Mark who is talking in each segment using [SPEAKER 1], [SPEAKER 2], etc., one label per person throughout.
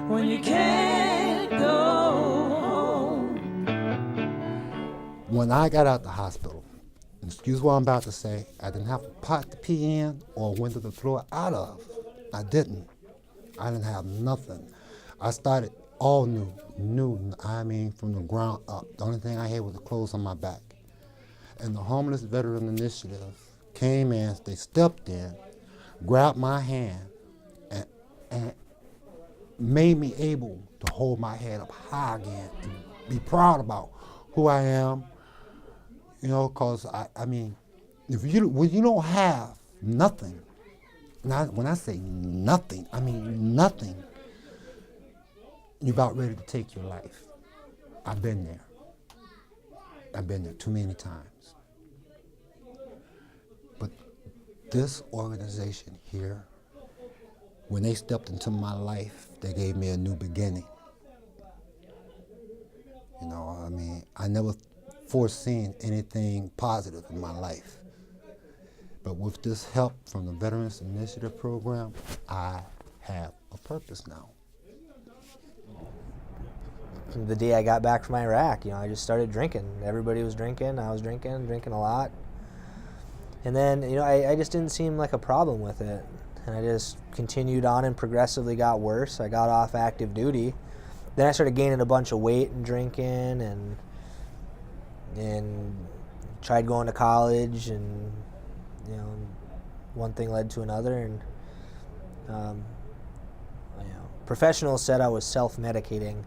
[SPEAKER 1] when you can't go home.
[SPEAKER 2] When I got out the hospital, excuse what I'm about to say, I didn't have a pot to pee in or a window to throw it out of. I didn't. I didn't have nothing. I started all new, I mean from the ground up. The only thing I had was the clothes on my back. And the Homeless Veterans Initiative came in, they stepped in, grabbed my hand, and made me able to hold my head up high again and be proud about who I am. You know, because I mean, when you don't have nothing, when I say nothing, I mean nothing, you're about ready to take your life. I've been there. I've been there too many times. But this organization here, when they stepped into my life, they gave me a new beginning. You know, I mean, I never foreseen anything positive in my life. But with this help from the Veterans Initiative program, I have a purpose now.
[SPEAKER 3] The day I got back from Iraq, you know, I just started drinking. Everybody was drinking, I was drinking a lot. And then, you know, I just didn't seem like a problem with it. And I just continued on and progressively got worse. I got off active duty. Then I started gaining a bunch of weight and drinking and tried going to college, and, you know, one thing led to another. And, you know, professionals said I was self-medicating.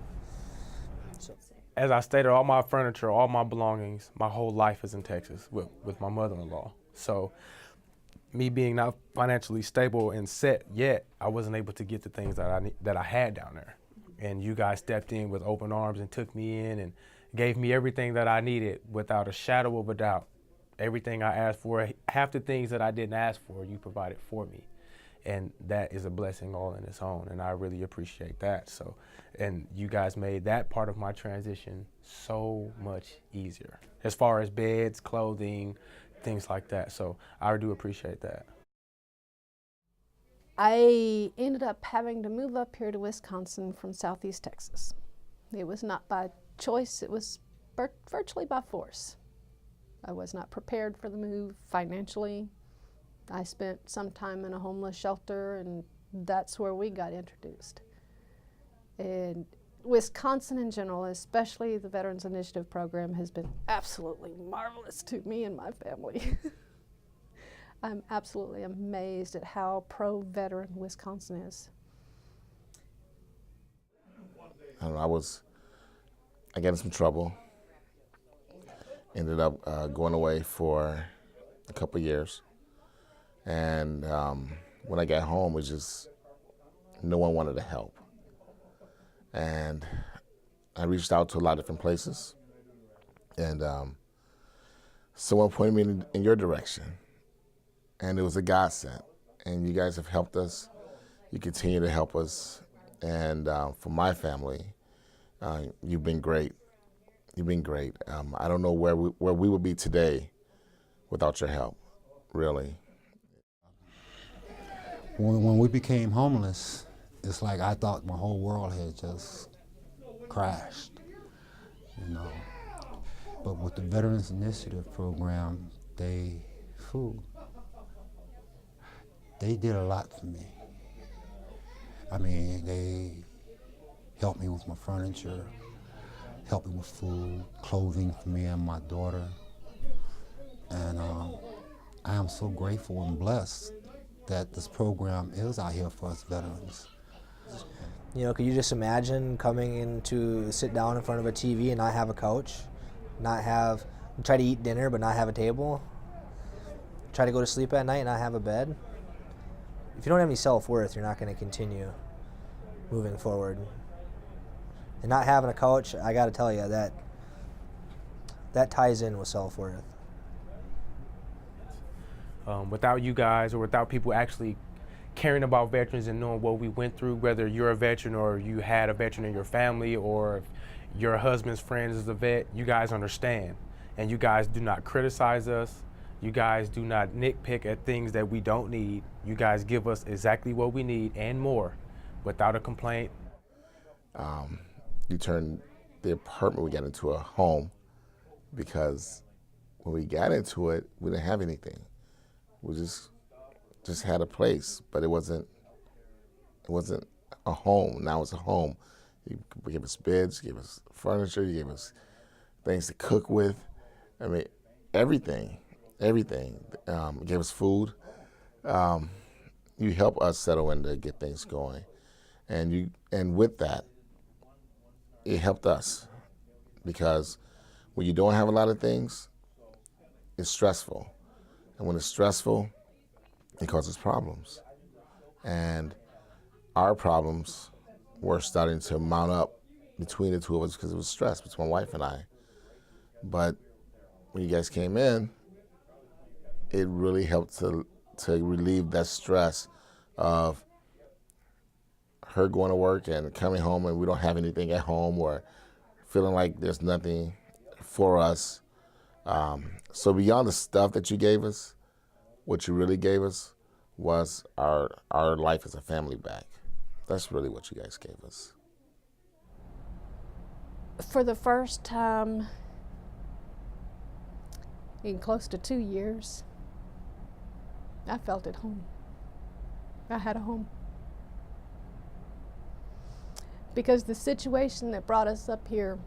[SPEAKER 4] As I stated, all my furniture, all my belongings, my whole life is in Texas with my mother-in-law. So me being not financially stable and set yet, I wasn't able to get the things that I had down there. And you guys stepped in with open arms and took me in and gave me everything that I needed without a shadow of a doubt. Everything I asked for, half the things that I didn't ask for, you provided for me. And that is a blessing all in its own, and I really appreciate that. So, and you guys made that part of my transition so much easier, as far as beds, clothing, things like that. So I do appreciate that.
[SPEAKER 5] I ended up having to move up here to Wisconsin from Southeast Texas. It was not by choice, it was virtually by force. I was not prepared for the move financially. I spent some time in a homeless shelter, and that's where we got introduced. And Wisconsin in general, especially the Veterans Initiative program, has been absolutely marvelous to me and my family. I'm absolutely amazed at how pro-veteran Wisconsin is.
[SPEAKER 6] I don't know, I got in some trouble. Ended up going away for a couple years. And when I got home, it was just, no one wanted to help. And I reached out to a lot of different places. And someone pointed me in your direction. And it was a godsend. And you guys have helped us. You continue to help us. And for my family, you've been great. You've been great. I don't know where we would be today without your help, really.
[SPEAKER 2] When we became homeless, it's like I thought my whole world had just crashed, you know. But with the Veterans Initiative program, they did a lot for me. I mean, they helped me with my furniture, helped me with food, clothing for me and my daughter. And I am so grateful and blessed that this program is out here for us veterans.
[SPEAKER 3] You know, could you just imagine coming in to sit down in front of a TV and not have a couch, try to eat dinner but not have a table, try to go to sleep at night and not have a bed? If you don't have any self-worth, you're not going to continue moving forward. And not having a couch, I got to tell you, that ties in with self-worth.
[SPEAKER 4] Without you guys, or without people actually caring about veterans and knowing what we went through, whether you're a veteran or you had a veteran in your family, or if your husband's friend is a vet, you guys understand. And you guys do not criticize us. You guys do not nitpick at things that we don't need. You guys give us exactly what we need and more without a complaint.
[SPEAKER 6] You turned the apartment we got into a home, because when we got into it, we didn't have anything. We just had a place, but it wasn't a home. Now it's a home. You gave us beds, you gave us furniture, you gave us things to cook with. I mean, everything. You gave us food. You help us settle in to get things going, and with that, it helped us, because when you don't have a lot of things, it's stressful, and when it's stressful, it causes problems, and our problems were starting to mount up between the two of us because it was stress between my wife and I. But when you guys came in, it really helped to relieve that stress of her going to work and coming home and we don't have anything at home, or feeling like there's nothing for us. So beyond the stuff that you gave us, what you really gave us was our life as a family back. That's really what you guys gave us.
[SPEAKER 5] For the first time in close to 2 years, I felt at home. I had a home. Because the situation that brought us up here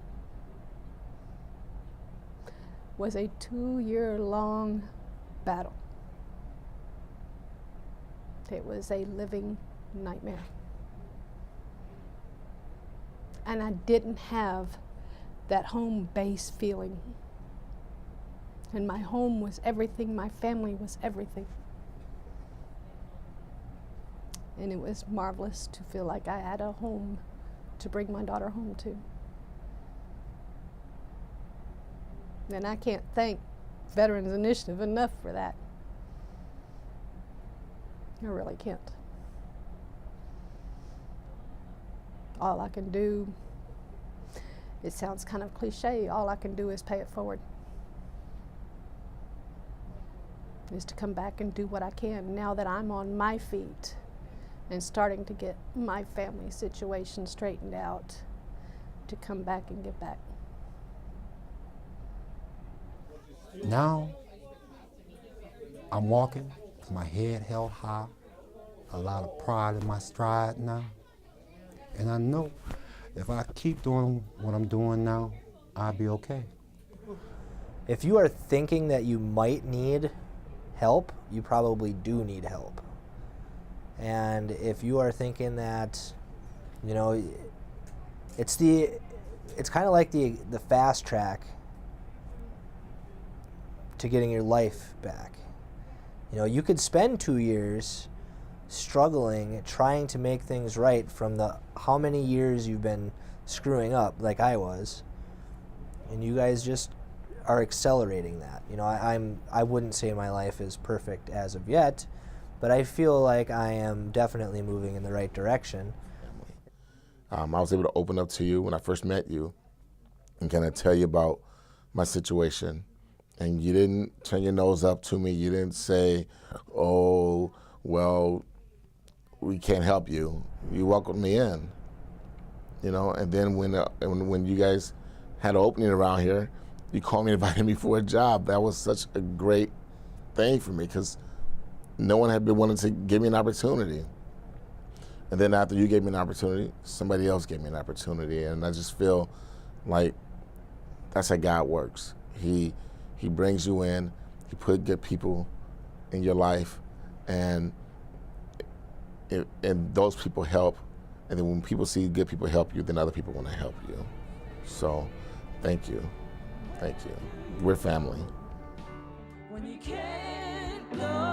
[SPEAKER 5] was a 2-year-long battle. It was a living nightmare. And I didn't have that home base feeling. And my home was everything, my family was everything. And it was marvelous to feel like I had a home to bring my daughter home to. And I can't thank Veterans Initiative enough for that. I really can't. All I can do, it sounds kind of cliche, all I can do is pay it forward. Is to come back and do what I can now that I'm on my feet and starting to get my family situation straightened out, to come back and give back.
[SPEAKER 2] Now, I'm walking with my head held high, a lot of pride in my stride now. And I know if I keep doing what I'm doing now, I'll be okay.
[SPEAKER 3] If you are thinking that you might need help, you probably do need help. And if you are thinking that, you know, it's kind of like the fast track to getting your life back. You know, you could spend 2 years struggling, trying to make things right from the how many years you've been screwing up, like I was, and you guys just are accelerating that. You know, I wouldn't say my life is perfect as of yet, but I feel like I am definitely moving in the right direction.
[SPEAKER 6] I was able to open up to you when I first met you and kind of tell you about my situation. And you didn't turn your nose up to me. You didn't say, oh, well, we can't help you. You welcomed me in, you know. And then when you guys had an opening around here, you called me and invited me for a job. That was such a great thing for me, because no one had been wanting to give me an opportunity. And then after you gave me an opportunity, somebody else gave me an opportunity. And I just feel like that's how God works. He brings you in, he put good people in your life, and those people help. And then when people see good people help you, then other people want to help you. So thank you. Thank you. We're family.
[SPEAKER 1] When you can't go